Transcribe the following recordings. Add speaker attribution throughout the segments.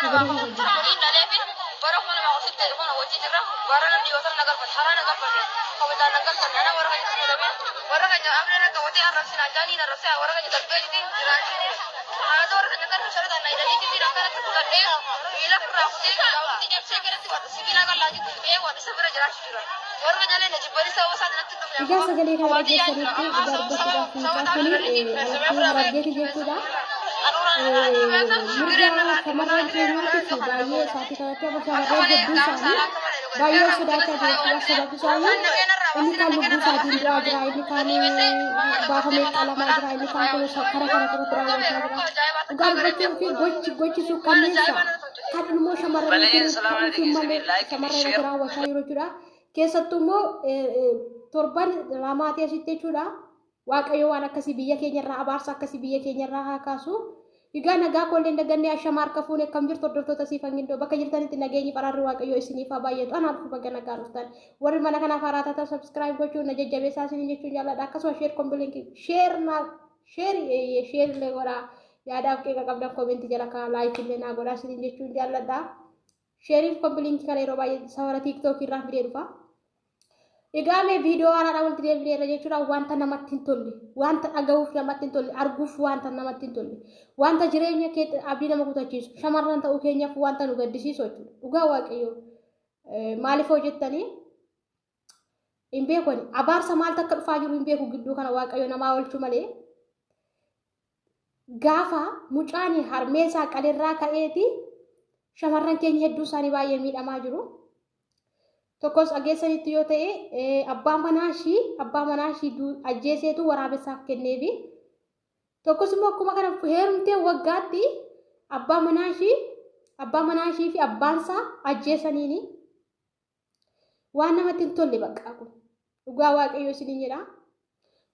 Speaker 1: Agari wajjin. Egaa sagalee kana dhaggeessanitti dhugaa dubbachuudhaaf mucaan kuni alattii harargeeti jechuudha. Mirga shamarran keenyaatiif baay'ee isaatii kanatti amma shamarran hedduu isaanii baay'ee sodaachaa jiru jechuudha. Sababni isaanii inni kan lubbuu isaatiin du'aa jira, inni kan baafamee qalamaa jira, inni kan kun kara kana irratti raawwachaa jira. Dhugaa dubbachuun fi gochi suuqanneessa kan immoo shamarran ta'uutiin malee shamarran irratti raawwachaa jiru jechuudha. Keessattuu immoo torban lamaatee asitti jechuudha. Waaqayyo waan akkasii biyya keenyarraa abaarsa akkasii biyya keenyarraa haa kaasu. Egaa nagaa kolleen dagannee ashama harka fuune akkam jirtu hordoftoota siifan gindoo bakka jirtanitti nageenyi baraarri waaqayyo isiniif haa baay'atu. Anaaf bakka nagaa dhuftan. Warri mana kanaaf haaraa taatan subscribe gochuun na jajjabeessaa isin jechuun jaalladha. Akkasuma share kombilinki share illee godhaa. Yaadaaf qeeqa qabdan koomenti jala kaa laayik illee naa godhaa isin jechuun jaalladha. Share kombilinki kana yeroo baay'ee sawara TikTok irraa fidee dhufa. Egaa mee viidiyoo haaraadhaan walitti deebineerra jechuudha. Wanta namatti hin tolle, wanta dhaga'uuf namatti hin tolle, arguuf wanta namatti hin tolle, wanta jireenya kee abdii nama kutachiisu, shamarran ta'uu keenyaaf wanta nu gaddisiisu jechuudha. Dhugaa waaqayyo maaliif hojjettanii hin beekoni. Abaarsa maaltu akka dhufaa jiru hin beeku gidduu kana waaqayyo namaa oolchu malee. Gaafa mucaan harmeesaa qalerraa ka'eeti shamarran keenya hedduu isaanii baay'ee miidhamaa jiru. Tokkos ageessanitti yoo ta'e abbaan manaa ishii ajjeeseetu waraabessaaf kenneefi tokkos immoo akkuma kana heerumtee waggaatti abbaan manaa ishii fi abbaansaa ajjeesaniini waan namatti hin tolle bakka kun dhugaa waaqayyo isiniin jedha.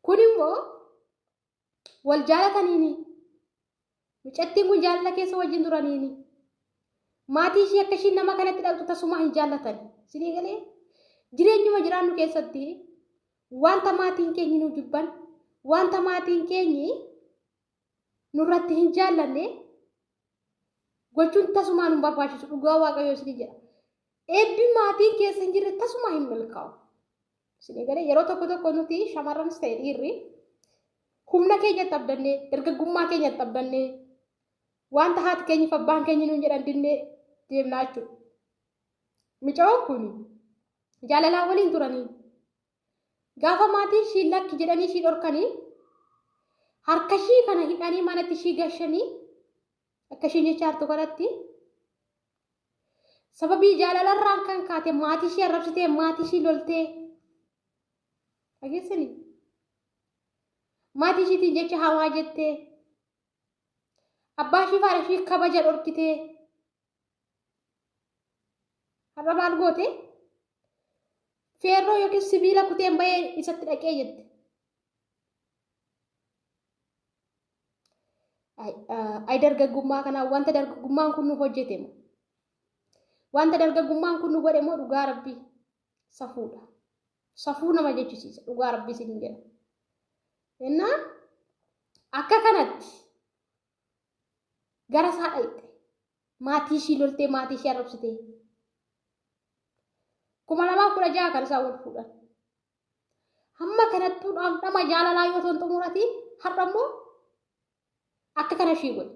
Speaker 1: Kun immoo wal jaalataniini mucattiin kun jaalala keessa wajjin turaniini maatii ishii akka ishiin nama kanatti dhaqxu tasuma hin jaallatani. Sinii galee jireenyuma jiraannu keessatti wanta maatiin keenyi nu jibban, wanta maatiin keenyi nurratti hin jaallanne gochuun tasumaan hin barbaachisu. Dhugaa waaqayyo isinii jedha. Eebbi maatiin keessa hin jirre tasuma hin milkaa'u. Sinii galee yeroo tokko nuti shamarranis ta'e dhiirri humna keenyatti abdannee, dargaggummaa keenyatti abdannee wanta haati keenyi fi abbaan keenyi nuun jedhan dinnee deemnaa jechuudha. Mucaan kun jaalalaan waliin turanii gaafa maatiin ishii lakki jedhanii ishii dhorkanii harka ishii kana hidhanii manatti ishii gashanii akka ishiin jecha hartu kanatti sababii jaalalarraan kan kaate maatii ishii arrabsitee maatii ishii loltee dhageessanii maatii ishiitiin jecha hamaa jettee abbaa ishii faana ishii kabaja dhorkitee har'a maal goote feerroo yookiin sibiila kuteen bahee isatti dhaqee jette. Ay dargaggummaa kanaa wanta dargaggummaan kun nu hojjete moo wanta dargaggummaan kun nu godhe moo dhugaa rabbii safuudha. Safuu nama jechisiisa dhugaa rabbii isin jedha. Innaa akka kanatti gara isaa dhaqxe maatii ishii loltee maatii ishii arrabsitee 2016 kan isaan wal fuudhan. Hamma kanattuu dhama jaalalaa yoo ta'u xumurati har'a immoo akka kana ishii godhe.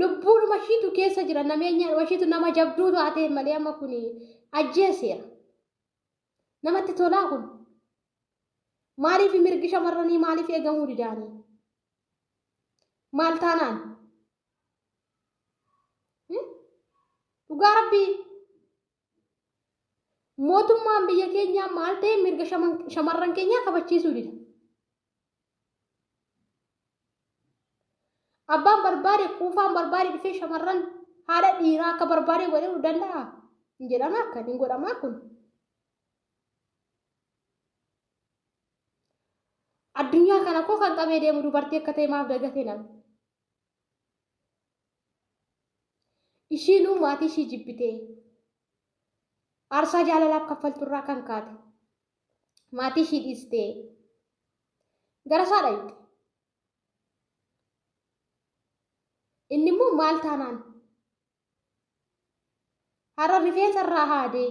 Speaker 1: Lubbuudhuma ishiitu keessa jira nameenya ishiitu nama jabduu taatee malee amma kun ajjeeseera. Namatti tolaa kun maaliif mirgi shamarranii maaliif eegamuu didaanii? Maal taanaan? Dhugaa rabbii mootummaan biyya keenyaa maal ta'e mirga shamarran keenyaa kabachiisuu dida. Abbaan barbaade quufaan barbaade dhufee shamarran haadha dhiiraa akka barbaade godhuu danda'a. Hin jedhama akka hin godhamaa kun. Addunyaa kana koo kan qabee deemu dubartii akka ta'e maaf dagatee nama. Ishiinuu maatii ishii jibbitee aarsaa jaalalaaf kaffalturraa kan kaate maatii ishii dhiistee gara isaa dhaqxe. inni immoo maal taanaan har'a rifeensa irraa haadee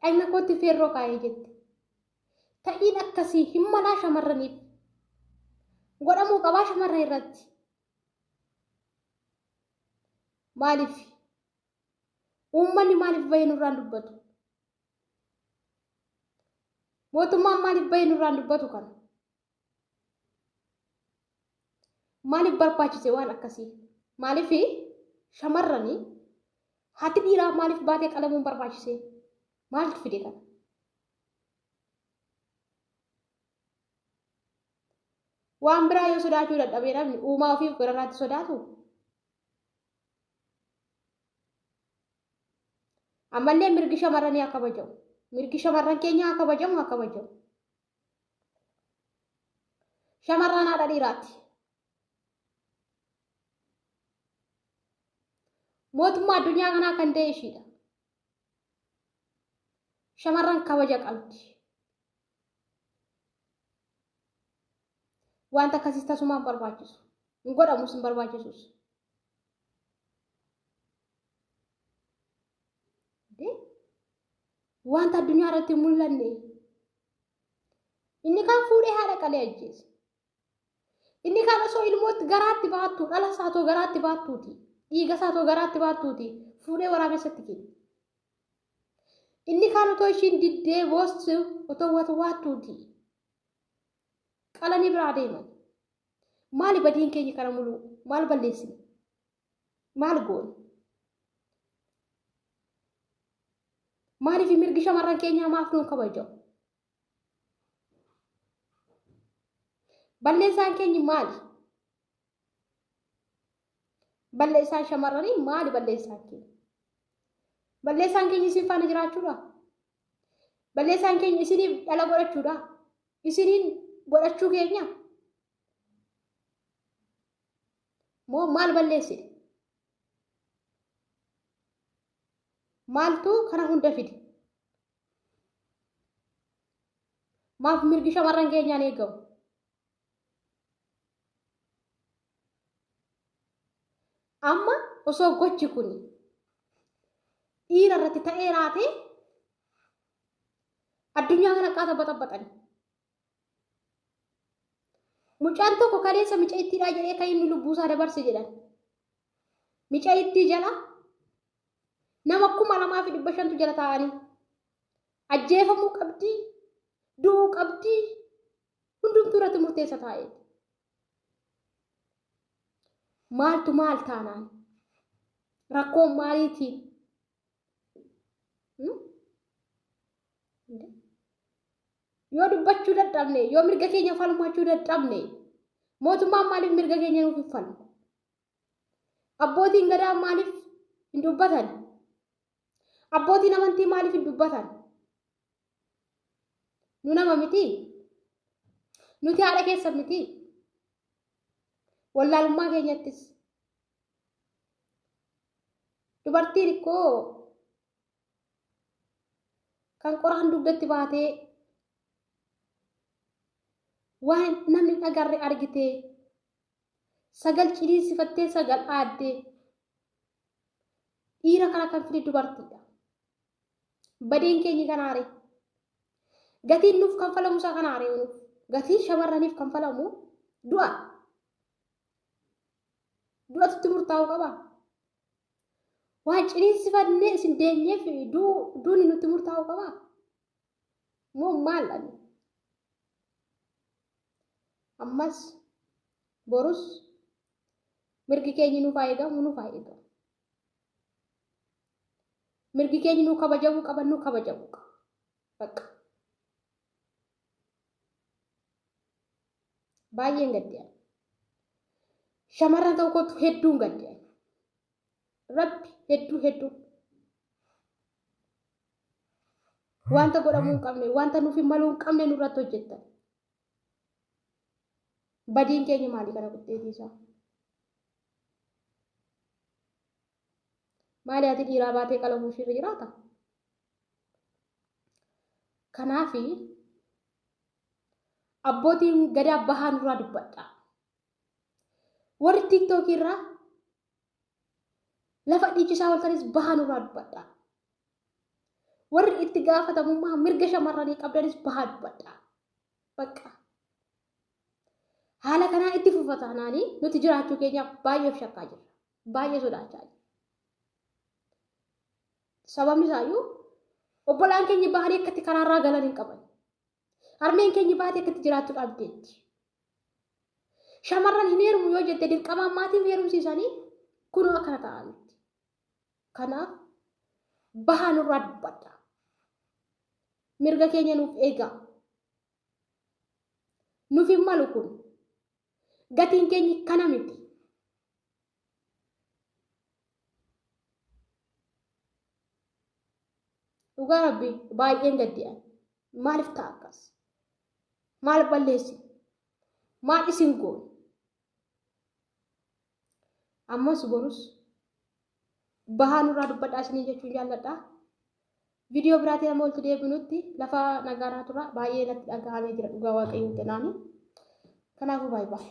Speaker 1: dhagna kootti feerroo kaayee jetti. Ta'iin akkasii hin malaa shamarraniif godhamuu qabaa shamarran irratti. Maaliif uummanni maaliif bahee nurraan dubbatu? Mootummaan maaliif bahee nurraan dubbatu kana? Maaliif barbaachise waan akkasii? Maaliif shamarranii haati dhiiraa maaliif baatee qalamuun barbaachise? Maaltu fide kana? Waan biraa yoo sodaachuu dadhabee namni uumaa ofiif gararraatti sodaatu. Ammallee mirgi shamarranii haa kabajamu. Mirgi shamarran keenya haa kabajamu, haa kabajamu. Shamarran haadha dhiiraati. Mootummaa addunyaa kanaa kan ta'e ishiidha. Shamarran kabaja qabdi. Wanta akkasiis tasumaan barbaachisu. Hin godhamus hin barbaachisus. Wanta addunyaa irratti mul'anne. Inni kan fuudhee haadha qalee ajjeese. Inni kan osoo ilmootti garaatti baattu, dhala isaatoo garaatti baattuuti. Dhiiga isaatoo garaatti baattuuti. Fuudhee waraabessatti kenna. Inni kan otoo ishiin diddee boossu otoo watwaattuuti. Qalanii biraa deeman. Maali badiin keenya kana muluu? Maal balleessine? Maal goone? Maaliif mirgi shamarran keenyaa maaf nuun kabajamu? Balleessaan keenya maali? Balleessaan shamarranii maali balleessaan keenya? Balleessaan keenya isin faana jiraachuudha? Balleessaan keenya isiniif dhala godhachuudha? Isiniin godhachuu keenya? Moo maal balleessine? Maaltu kana hunda fide? Maaf mirgi shamarran keenyaan eegamu? Amma osoo gochi kun dhiira irratti ta'ee raate addunyaa kana qaata baxaxani. Mucaan tokko kaleessa micayittiidhaa jedhee kan inni lubbuusaa dabarse jedhan. Micayittii jala nama 2,500 jala taa'anii ajjeefamuu qabdi, du'uu qabdi, hundumtuu irratti murteessa taa'e. Maaltu maal taanaan? Rakkoon maaliitiin? Yoo dubbachuu dadhabne, yoo mirga keenya falmachuu dadhabne, mootummaan maaliif mirga keenya nuuf hin falmu? Abbootiin gadaa maaliif hin dubbatan? Abbootiin amantii maaliif hin dubbatan? Nu nama miti? Nuti haadha keessan miti? Wallaalummaa keenyattis. Dubartiin ikkoo kan qoraan dugdatti baatee waan namni dhagarre argitee sagal ciniinsifattee sagal aaddee dhiira kana kan fide dubartiidha. Badeen keenya kanaare. Gatiin nuuf kanfalamu isaa kanaare nuuf. Gatiin shamarraniif kanfalamu du'a. Du'atti murtaa'uu qaba. Waan ciniinsifannee isin deenyeef duuni nutti murtaa'uu qaba. Moo maal dha? Ammas borus mirgi keenya nuuf haa eegamu, nuuf haa eegamu. Mirgi keenya nuuf kabajamuu qaba, nuuf kabajamuu qaba. Bakka. Baay'een gaddee. Shamarran tokkotu hedduun gaddee. Rabbi hedduu. Wanta godhamuu hin qabne, wanta nuuf hin maluu hin qabne nurratti hojjettan. Badiin keenya maali kana qixxeetiisaa? Maali ati dhiiraa baatee qalamuu ishirra jiraata? Kanaafi abbootiin gadaa bahaa nurraa dubbadha. warri TikTok irraa lafa dhiichisaa waltanis bahan irraa dubbadha. Warri itti gaafatamummaa mirga shamarranii qabdanis bahaa dubbadha. Bakka haala kanaa itti fufataanaanii nuti jiraachuu keenyaaf baay'ee of shakkaa jirra. Baay'ee sodaachaa jirra. Sababni isaayyuu obbolaan keenya bahanii akkatti karaarraa galan hin qaban. Harmeen keenya baatee akkatti jiraachuu dhabdeetti. Shamarran hin heerumu yoo jette dirqamaan maatiin heerumsiisanii kunoo akkana ta'anitti. Kanaaf bahaa nurraa dubbadha. Mirga keenya nuuf eegaa. Nuuf hin malu kun gatiin keenya kana miti. Dhugaa Rabbii baay'een gaddi'an. Maaliif ta'a akkas? Maal balleessi? Maal isin goone? Ammas borus bahaa nurraa dubbadhaa isinii jechuun jaalladha. Video biraatiin amma walitti deebinutti lafa nagaanaa tura baay'ee natti dhaga'amee jira dhugaa waaqayyoon jedhaani. Kanaafuu baay'ee.